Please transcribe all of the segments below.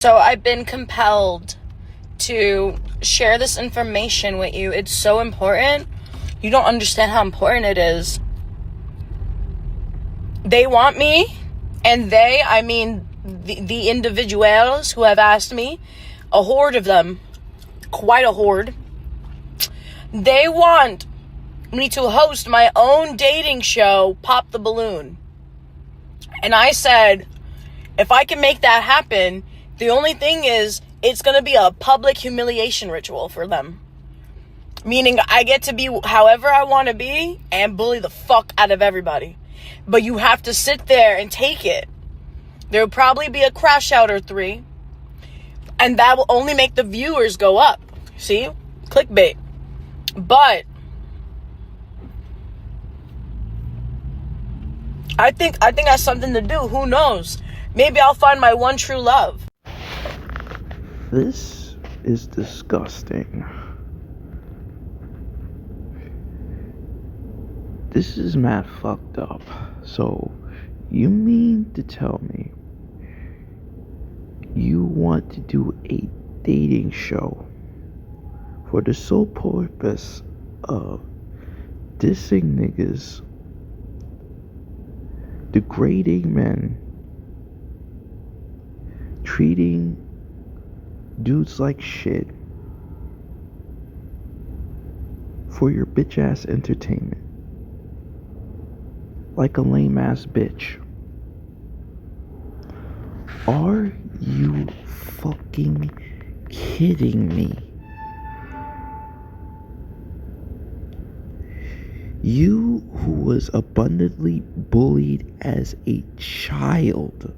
So I've been compelled to share this information with you. It's so important. You don't understand how important it is. They want me, and I mean the individuals who have asked me, a horde of them, quite a horde. They want me to host my own dating show, Pop the Balloon. And I said, if I can make that happen, the only thing is, it's going to be a public humiliation ritual for them. Meaning, I get to be however I want to be and bully the fuck out of everybody. But you have to sit there and take it. There will probably be a crash out or 3. And that will only make the viewers go up. See? Clickbait. But I think that's something to do. Who knows? Maybe I'll find my one true love. This is disgusting. This is mad fucked up. So, you mean to tell me you want to do a dating show for the sole purpose of dissing niggas, degrading men, treating dudes like shit for your bitch ass entertainment, like a lame ass bitch? Are you fucking kidding me? You who was abundantly bullied as a child,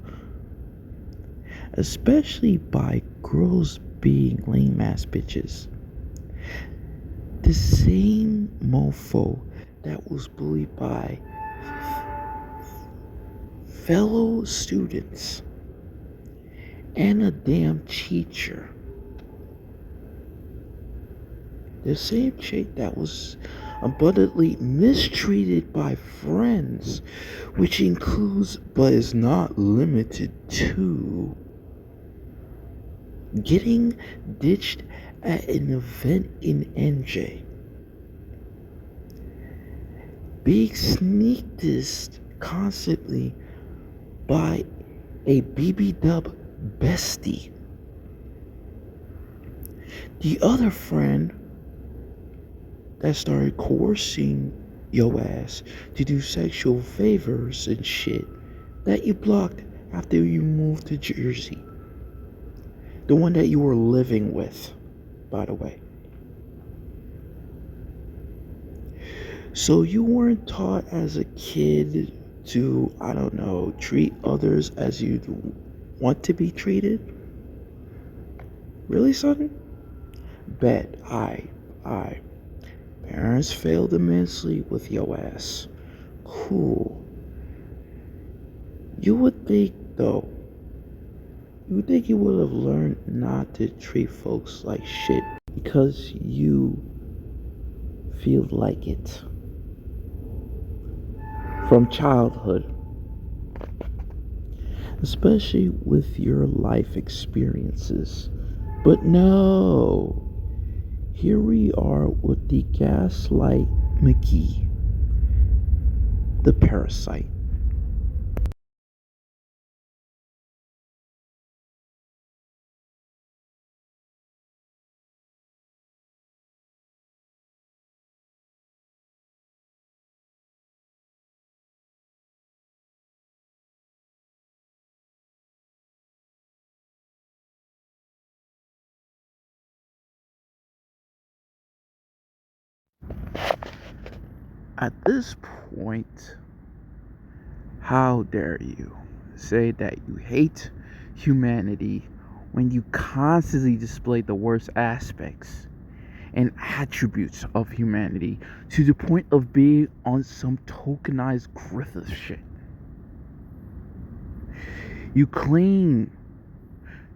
especially by girls being lame ass bitches. The same mofo that was bullied by fellow students and a damn teacher. The same chick that was abundantly mistreated by friends, which includes but is not limited to getting ditched at an event in NJ, being sneak dissed constantly by a BB dub bestie. The other friend that started coercing your ass to do sexual favors and shit that you blocked after you moved to Jersey. The one that you were living with, by the way. So you weren't taught as a kid to, I don't know, treat others as you'd want to be treated? Really, son? Bet. Parents failed immensely with your ass. Cool. You would think, though, you think you would have learned not to treat folks like shit because you feel like it from childhood, especially with your life experiences. But no, here we are with the gaslight McGee, the parasite. At this point, how dare you say that you hate humanity when you constantly display the worst aspects and attributes of humanity to the point of being on some tokenized Griffith shit. You claim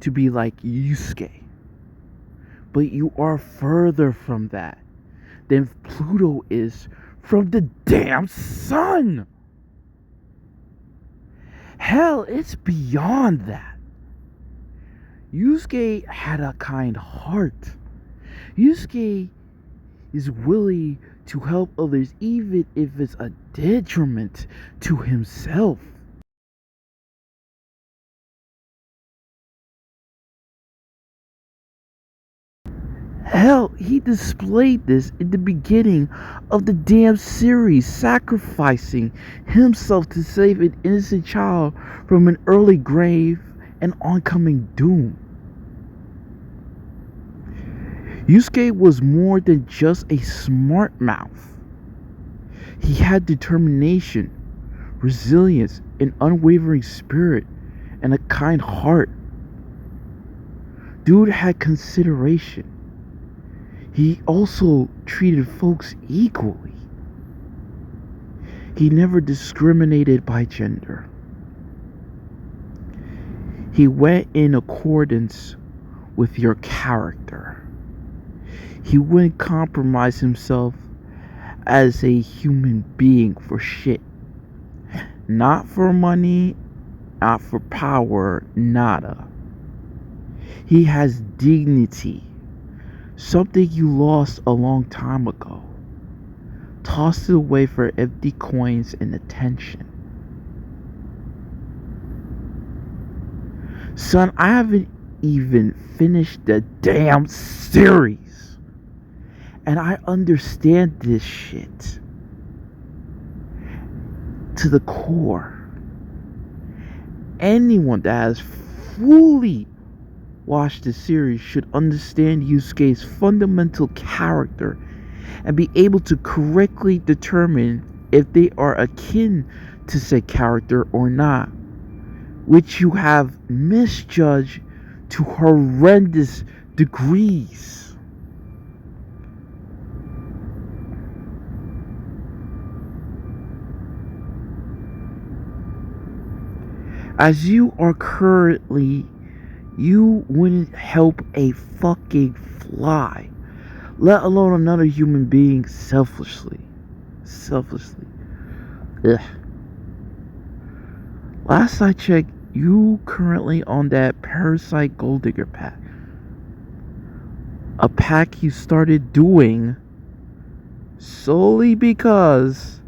to be like Yusuke, but you are further from that than Pluto is from the damn sun. Hell, it's beyond that. Yusuke had a kind heart. Yusuke is willing to help others even if it's a detriment to himself. Hell, he displayed this in the beginning of the damn series, sacrificing himself to save an innocent child from an early grave and oncoming doom. Yusuke was more than just a smart mouth. He had determination, resilience, an unwavering spirit, and a kind heart. Dude had consideration. He also treated folks equally. He never discriminated by gender. He went in accordance with your character. He wouldn't compromise himself as a human being for shit. Not for money, not for power, nada. He has dignity. Something you lost a long time ago. Tossed it away for empty coins and attention. Son, I haven't even finished the damn series. And I understand this shit to the core. Anyone that has fully watch the series should understand Yusuke's fundamental character and be able to correctly determine if they are akin to said character or not, which you have misjudged to horrendous degrees. As you are currently, you wouldn't help a fucking fly, let alone another human being selfishly. Ugh. Last I checked, you currently on that parasite gold digger pack. A pack you started doing solely because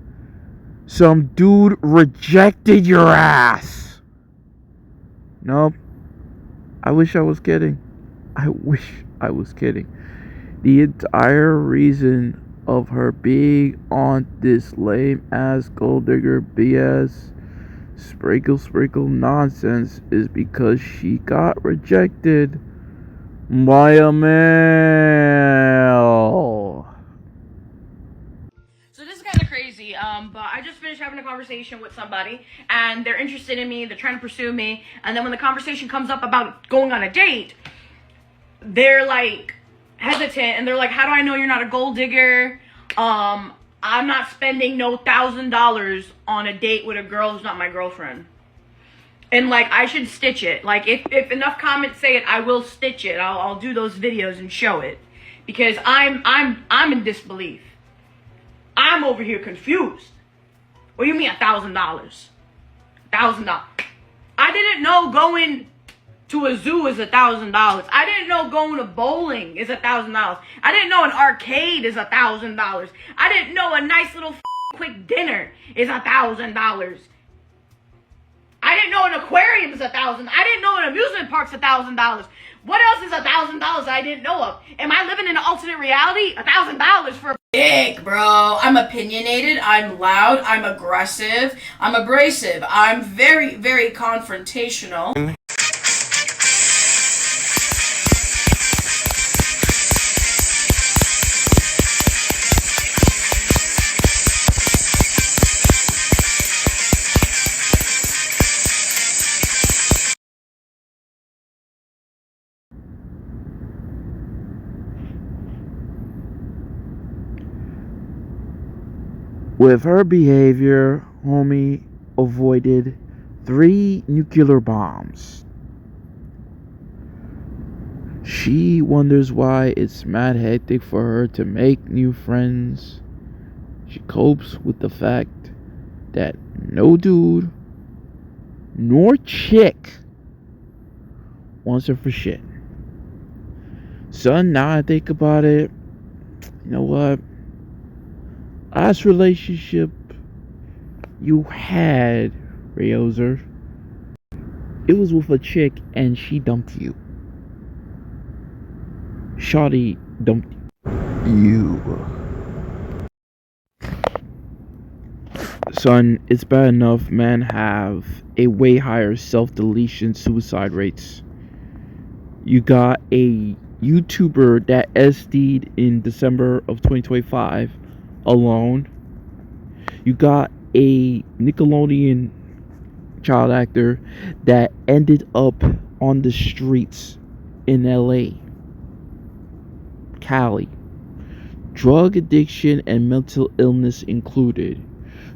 some dude rejected your ass. Nope. I wish I was kidding. The entire reason of her being on this lame ass gold digger BS sprinkle nonsense is because she got rejected by a male. So this is kind of crazy, but I just finished having a conversation with somebody, and they're interested in me, they're trying to pursue me, and then when the conversation comes up about going on a date, they're like hesitant, and they're like, how do I know you're not a gold digger? I'm not spending no $1,000 on a date with a girl who's not my girlfriend. And like, I should stitch it. Like, if enough comments say it, I will stitch it. I'll do those videos and show it, because I'm in disbelief. I'm over here confused. What do you mean $1,000? $1,000. I didn't know going to a zoo is $1,000. I didn't know going to bowling is $1,000. I didn't know an arcade is $1,000. I didn't know a nice little quick dinner is $1,000. I didn't know an aquarium is $1,000. I didn't know an amusement park's $1,000. What else is $1,000 I didn't know of? Am I living in an alternate reality? $1,000 for a dick, bro. I'm opinionated. I'm loud. I'm aggressive. I'm abrasive. I'm very, very confrontational. With her behavior, homie avoided 3 nuclear bombs. She wonders why it's mad hectic for her to make new friends. She copes with the fact that no dude nor chick wants her for shit. Son, now I think about it, you know what? Last relationship you had, Rayozer, it was with a chick and she dumped you. Shawty dumped you. Son, it's bad enough men have a way higher self-deletion suicide rates. You got a YouTuber that SD'd in December of 2025 alone. You got a Nickelodeon child actor that ended up on the streets in LA, Cali. Drug addiction and mental illness included.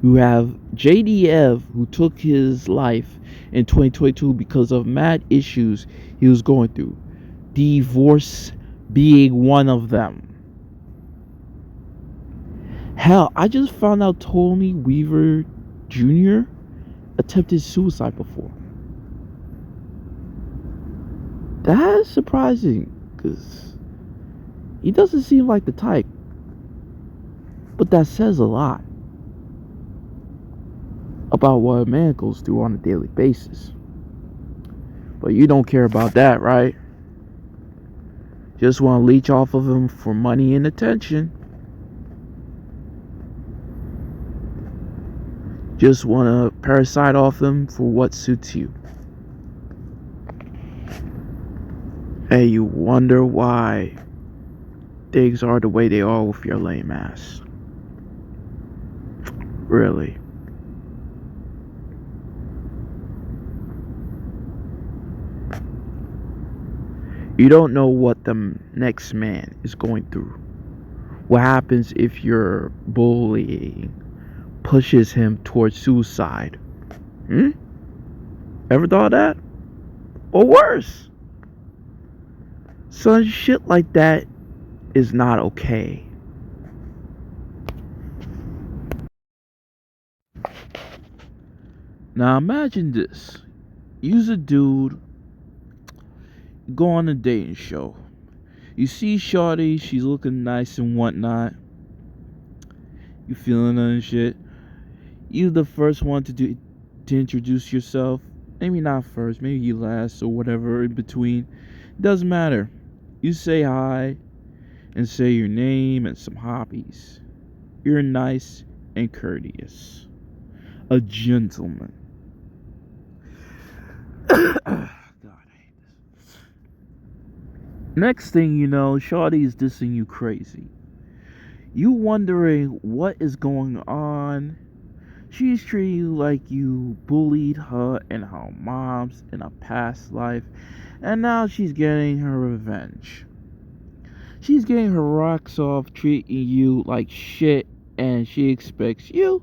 You have JDF, who took his life in 2022 because of mad issues he was going through. Divorce being one of them. Hell, I just found out Tony Weaver Jr. attempted suicide before. That's surprising, because he doesn't seem like the type. But that says a lot about what a man goes through on a daily basis. But you don't care about that, right? Just want to leech off of him for money and attention. Just want to parasite off him for what suits you. Hey, you wonder why things are the way they are with your lame ass. Really. You don't know what the next man is going through. What happens if your bullying pushes him towards suicide? Ever thought of that? Or worse? Son, shit like that is not okay. Now imagine this. You's a dude, go on a dating show. You see Shawty, she's looking nice and whatnot. You feeling her and shit. You the first one to introduce yourself. Maybe not first, maybe you last or whatever in between. Doesn't matter. You say hi and say your name and some hobbies. You're nice and courteous. A gentleman. God, I hate this. Next thing you know, Shawty is dissing you crazy. You wondering what is going on. She's treating you like you bullied her and her moms in a past life, and now she's getting her revenge. She's getting her rocks off treating you like shit, and she expects you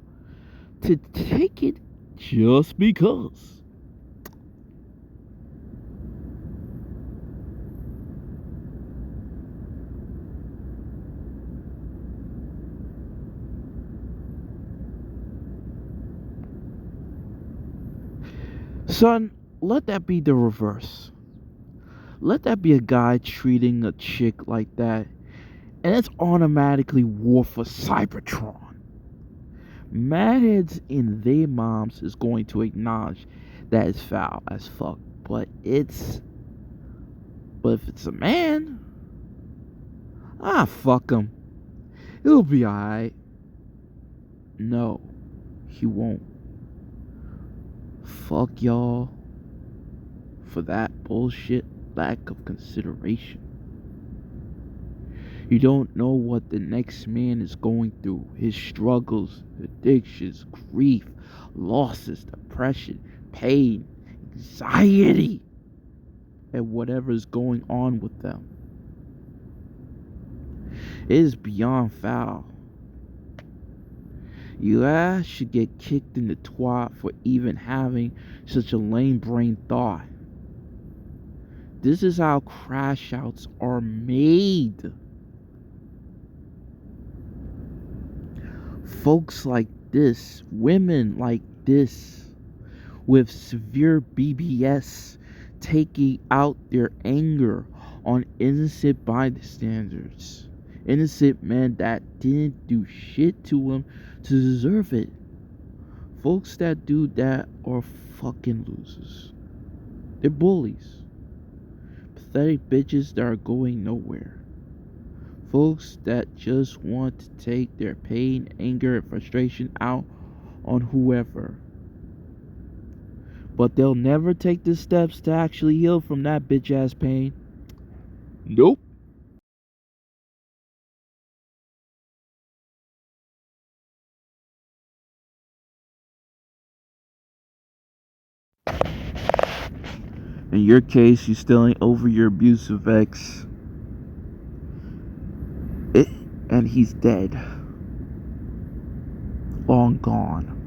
to take it just because. Son, let that be the reverse. Let that be a guy treating a chick like that, and it's automatically war for Cybertron. Madheads in their moms is going to acknowledge that it's foul as fuck, but if it's a man, fuck him. He'll be alright. No, he won't. Fuck y'all for that bullshit lack of consideration. You don't know what the next man is going through. His struggles, addictions, grief, losses, depression, pain, anxiety, and whatever is going on with them. It is beyond foul. Your ass should get kicked in the twat for even having such a lame brain thought. This is how crash outs are made. Folks like this, women like this, with severe BBS, taking out their anger on innocent bystanders. Innocent men that didn't do shit to them to deserve it. Folks that do that are fucking losers. They're bullies. Pathetic bitches that are going nowhere. Folks that just want to take their pain, anger, and frustration out on whoever. But they'll never take the steps to actually heal from that bitch ass pain. Nope. In your case, you still ain't over your abusive ex. And he's dead. Long gone.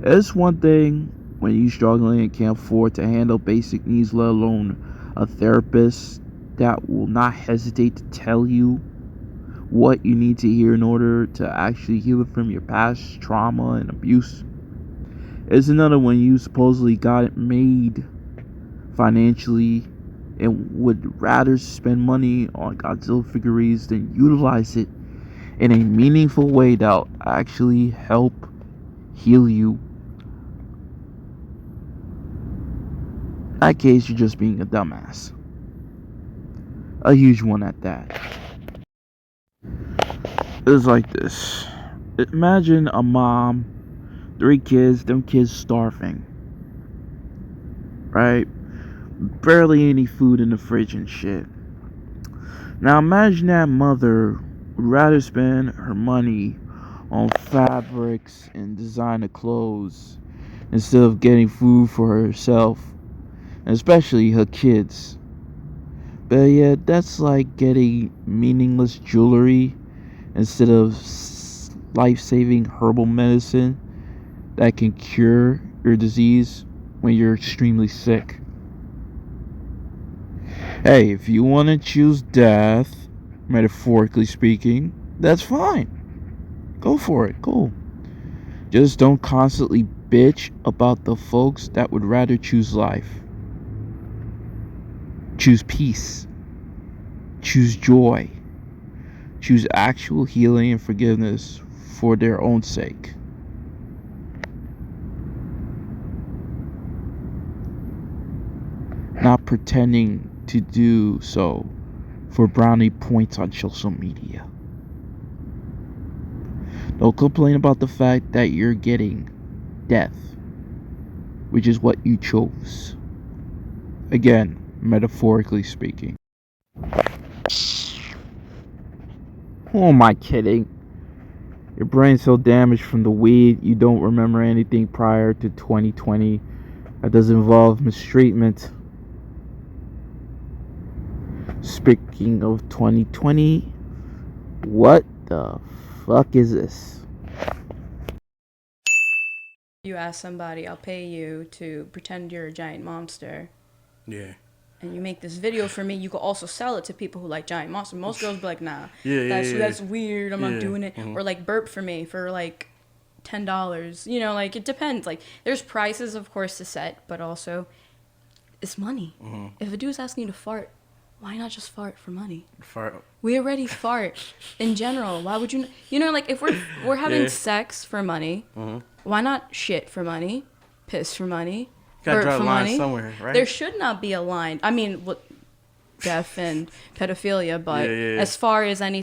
It's one thing when you struggling and can't afford to handle basic needs, let alone a therapist that will not hesitate to tell you what you need to hear in order to actually heal it from your past trauma and abuse. It's another when you supposedly got it made financially and would rather spend money on Godzilla figurines than utilize it in a meaningful way that'll actually help heal you. In that case, you're just being a dumbass. A huge one at that. It's like this. Imagine a mom, 3 kids, them kids starving. Right? Barely any food in the fridge and shit. Now imagine that mother would rather spend her money on fabrics and designer clothes instead of getting food for herself, and especially her kids. But yeah, that's like getting meaningless jewelry instead of life-saving herbal medicine that can cure your disease when you're extremely sick. Hey, if you want to choose death, metaphorically speaking, that's fine. Go for it. Cool. Just don't constantly bitch about the folks that would rather choose life. Choose peace. Choose joy. Choose actual healing and forgiveness for their own sake. Not pretending to do so for brownie points on social media. Don't complain about the fact that you're getting death, which is what you chose. Again, metaphorically speaking. Who am I kidding? Your brain's so damaged from the weed, you don't remember anything prior to 2020 that does involve mistreatment. Speaking of 2020, what the fuck is this? You ask somebody, I'll pay you to pretend you're a giant monster. Yeah. And you make this video for me, you could also sell it to people who like giant monsters. Most girls be like, nah, Yeah. that's weird, I'm not doing it. Mm-hmm. Or like burp for me for like $10. You know, like it depends. Like there's prices, of course, to set, but also it's money. Mm-hmm. If a dude's asking you to fart, why not just fart for money? Fart. We already fart in general. Why would you? You know, like if we're having sex for money, why not shit for money, piss for money, gotta burp draw for a line money? somewhere, right? There should not be a line. I mean, death and pedophilia, but Yeah. as far as any.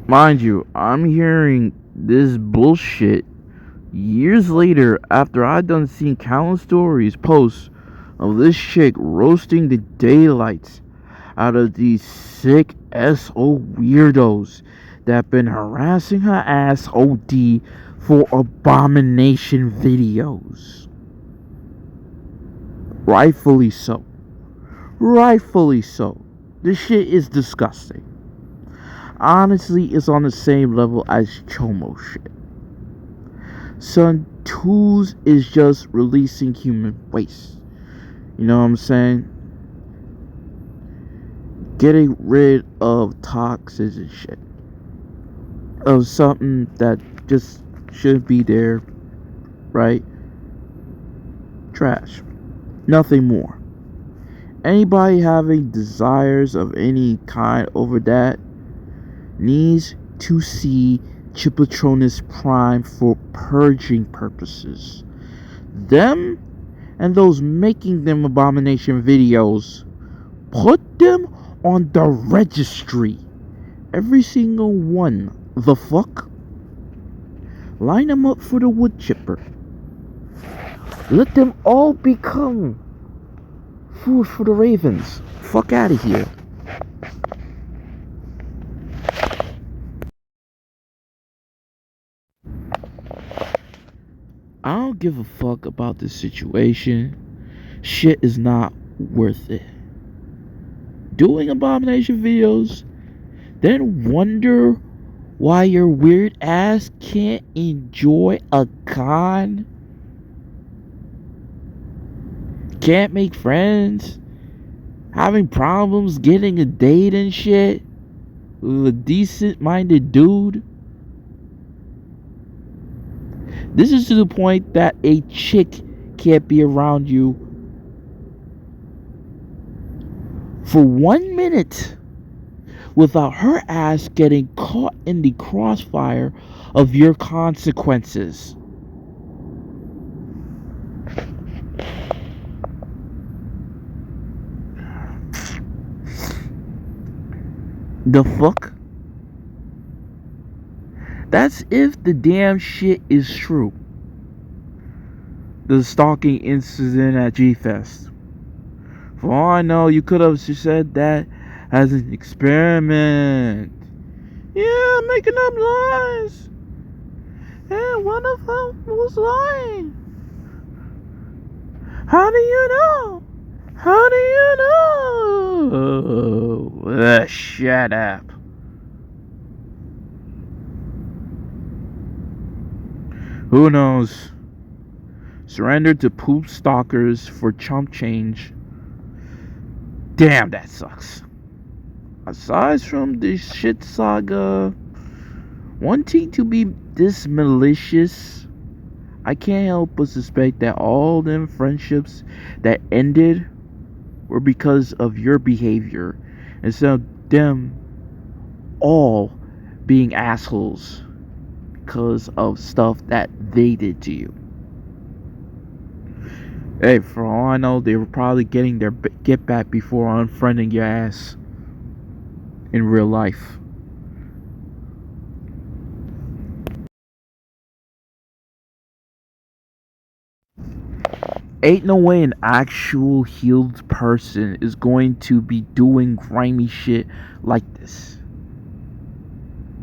Mind you, I'm hearing this bullshit years later after I done seen countless stories, posts of this chick roasting the daylights out of these sick SO weirdos that been harassing her ass OD for abomination videos. Rightfully so. Rightfully so. This shit is disgusting. Honestly, it's on the same level as Chomo shit. Son, tools is just releasing human waste. You know what I'm saying? Getting rid of toxins and shit. Of something that just shouldn't be there, right? Trash. Nothing more. Anybody having desires of any kind over that needs to see Chipotronus Prime for purging purposes. Them and those making them abomination videos, put them on the registry. Every single one. The fuck? Line them up for the wood chipper. Let them all become food for the ravens. Fuck out of here. I don't give a fuck about this situation. Shit is not worth it. Doing abomination videos, then wonder why your weird ass can't enjoy a con? Can't make friends? Having problems getting a date and shit? With a decent minded dude? This is to the point that a chick can't be around you for 1 minute without her ass getting caught in the crossfire of your consequences. The fuck? That's if the damn shit is true. The stalking incident at G-Fest. For all I know, you could have said that as an experiment. Yeah, making up lies. And one of them was lying. How do you know? How do you know? Shut up. Who knows? Surrender to poop stalkers for chump change. Damn, that sucks. Aside from this shit saga, wanting to be this malicious, I can't help but suspect that all them friendships that ended were because of your behavior, instead of them all being assholes because of stuff that they did to you. Hey, for all I know, they were probably getting their get back before unfriending your ass in real life. Ain't no way an actual healed person is going to be doing grimy shit like this.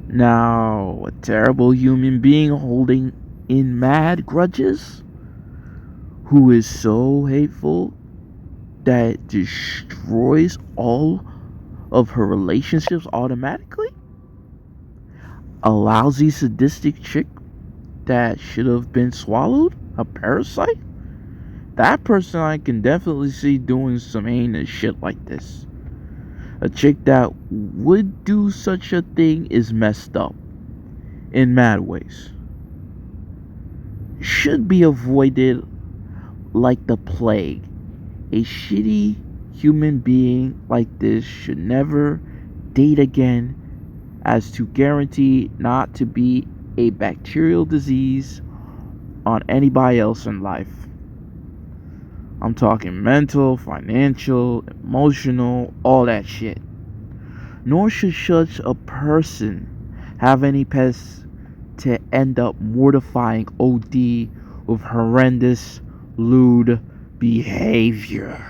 Now, a terrible human being holding in mad grudges, who is so hateful that it destroys all of her relationships automatically? A lousy sadistic chick that should have been swallowed? A parasite? That person I can definitely see doing some heinous shit like this. A chick that would do such a thing is messed up in mad ways. Should be avoided like the plague. A shitty human being like this should never date again, as to guarantee not to be a bacterial disease on anybody else in life. I'm talking mental, financial, emotional, all that shit. Nor should such a person have any pets to end up mortifying OD with horrendous, lewd behavior.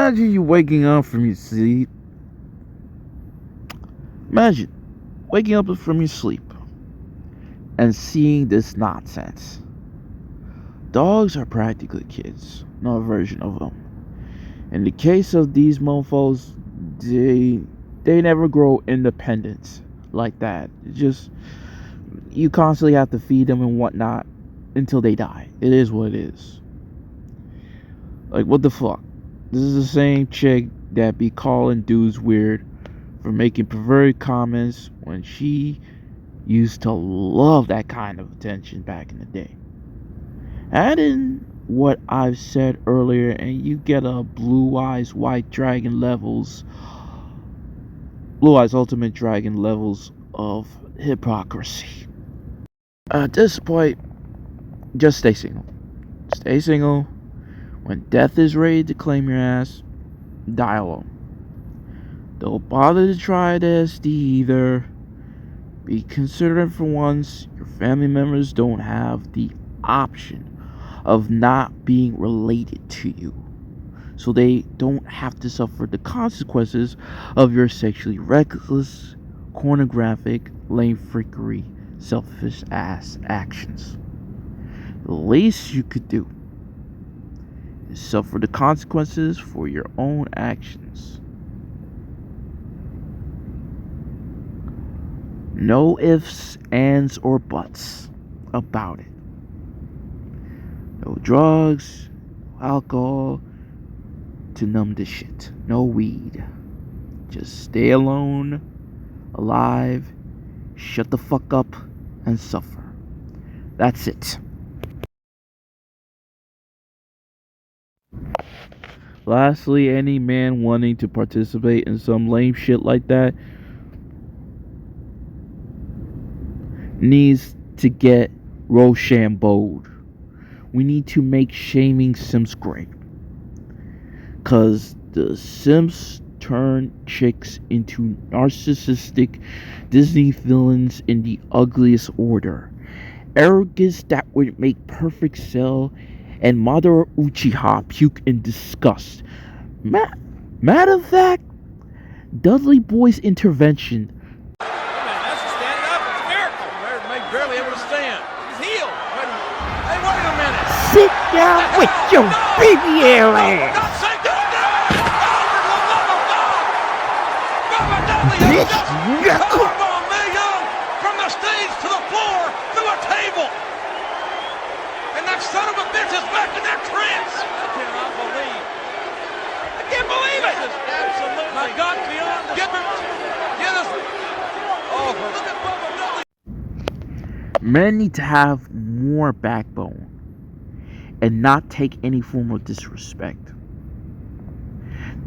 Imagine you waking up from your sleep. Imagine waking up from your sleep and seeing this nonsense. Dogs are practically kids, no version of them. In the case of these mofos, they never grow independent like that. It's just you constantly have to feed them and whatnot until they die. It is what it is. Like, what the fuck? This is the same chick that be calling dudes weird for making perverted comments when she used to love that kind of attention back in the day. Add in what I've said earlier, and you get a Blue Eyes White Dragon levels, Blue Eyes Ultimate Dragon levels of hypocrisy. At this point, just stay single. Stay single. When death is ready to claim your ass, die alone. Don't bother to try the SD either. Be considerate for once. Your family members don't have the option of not being related to you, so they don't have to suffer the consequences of your sexually reckless, pornographic, lame freakery, selfish ass actions. The least you could do is suffer the consequences for your own actions. No ifs, ands, or buts about it. No drugs, no alcohol to numb the shit. No weed. Just stay alone, alive, shut the fuck up, and suffer. That's it. Lastly, any man wanting to participate in some lame shit like that needs to get Rochambeaued. We need to make shaming Sims great. Cause the Sims turn chicks into narcissistic Disney villains in the ugliest order. Arrogance that would make perfect Cell and Madara Uchiha puke in disgust. Matter of fact, Dudley Boy's intervention. That's a stand up. It's a miracle. May barely able to stand. He's healed. Hey, wait a minute. Sit down with your baby ass. Bitch, Powerbomb me, young, from the stage to the floor through a table. And that son of a bitch is back in that trance. I can't believe it. This is absolutely. My God, beyond the get us. Oh, look at Bubba. Men need to have more backbone and not take any form of disrespect.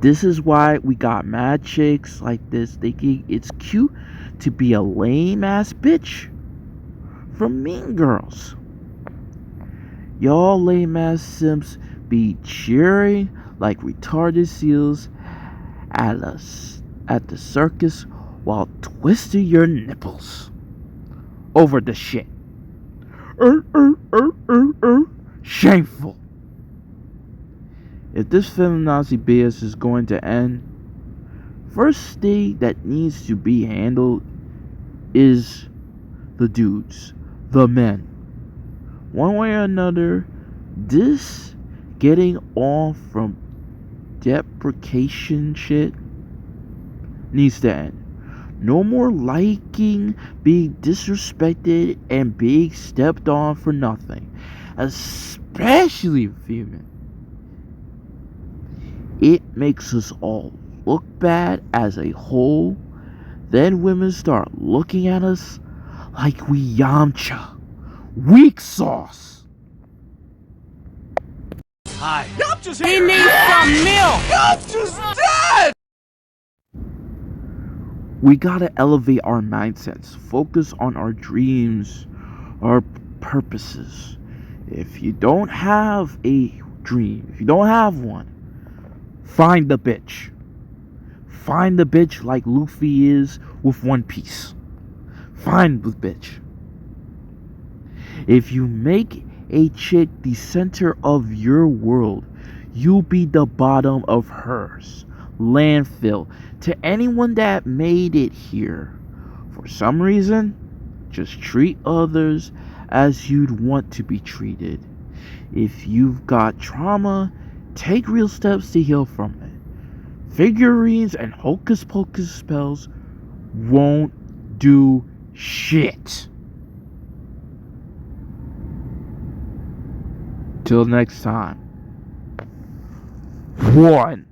This is why we got mad chicks like this thinking it's cute to be a lame ass bitch from Mean Girls. Y'all lame ass simps be cheering like retarded seals at the circus while twisting your nipples over the shit. Shameful. If this feminazi BS is going to end, first thing that needs to be handled is the dudes, the men. One way or another, this getting off from deprecation shit needs to end. No more liking being disrespected and being stepped on for nothing, especially female. It makes us all look bad as a whole. Then women start looking at us like we Yamcha, weak sauce. Hi. Yamcha's We here. need some milk. Yamcha's dead. We gotta elevate our mindsets, focus on our dreams, our purposes. If you don't have a dream, if you don't have one, find the bitch. Find the bitch like Luffy is with One Piece. Find the bitch. If you make a chick the center of your world, you'll be the bottom of hers. Landfill. To anyone that made it here, for some reason, just treat others as you'd want to be treated. If you've got trauma, take real steps to heal from it. Figurines and hocus pocus spells won't do shit. Till next time. 1.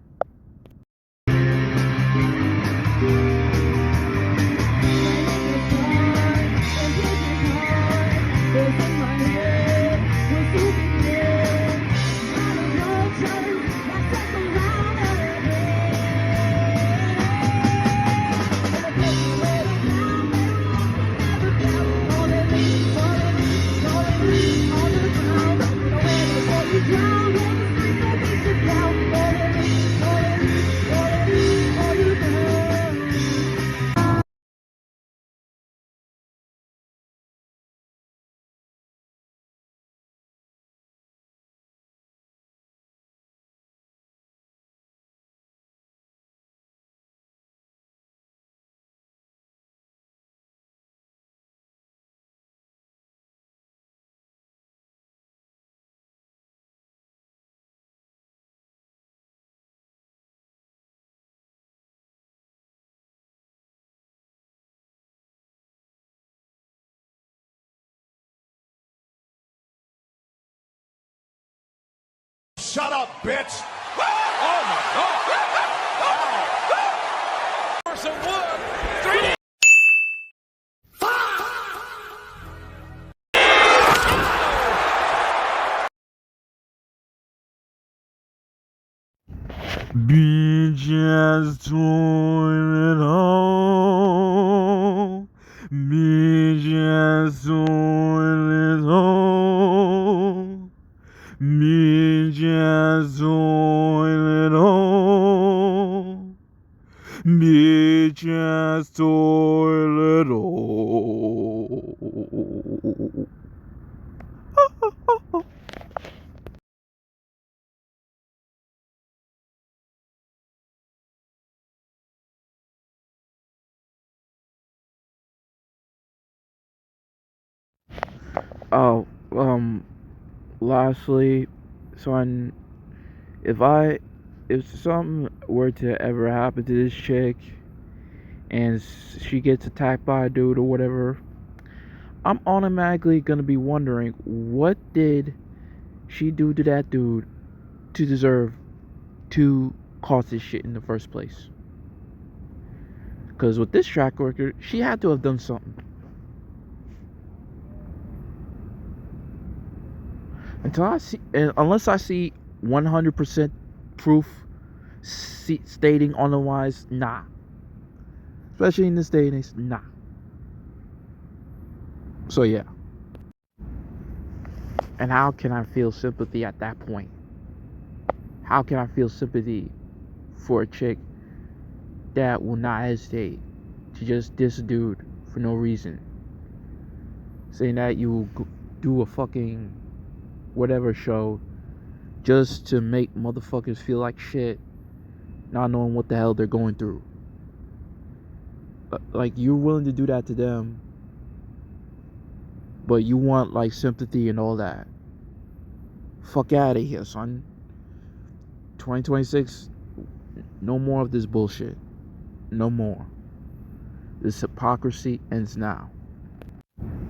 Shut up, bitch! Oh my God! Some wood. 3. Binge as toilet hole. Binge as toilet hole. Binge as toilet hole. Binge as toilet hole. Oh, lastly, son, if something were to ever happen to this chick and she gets attacked by a dude or whatever, I'm automatically gonna be wondering, what did she do to that dude to deserve to cause this shit in the first place? Because with this track record, she had to have done something. Unless I see 100% proof stating otherwise, nah. Especially in this day and age, nah. So yeah. And how can I feel sympathy at that point? How can I feel sympathy for a chick that will not hesitate to just diss a dude for no reason? Saying that you will do a fucking whatever show just to make motherfuckers feel like shit, not knowing what the hell they're going through. Like, you're willing to do that to them, but you want like sympathy and all that. Fuck out of here, son. 2026, no more of this bullshit. No more. This hypocrisy ends now.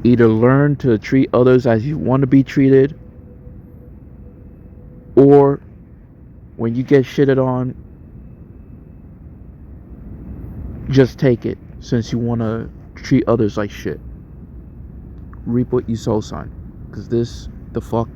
Either learn to treat others as you want to be treated, or when you get shitted on, just take it, since you want to treat others like shit. Reap what you sow, son. Because this the fuck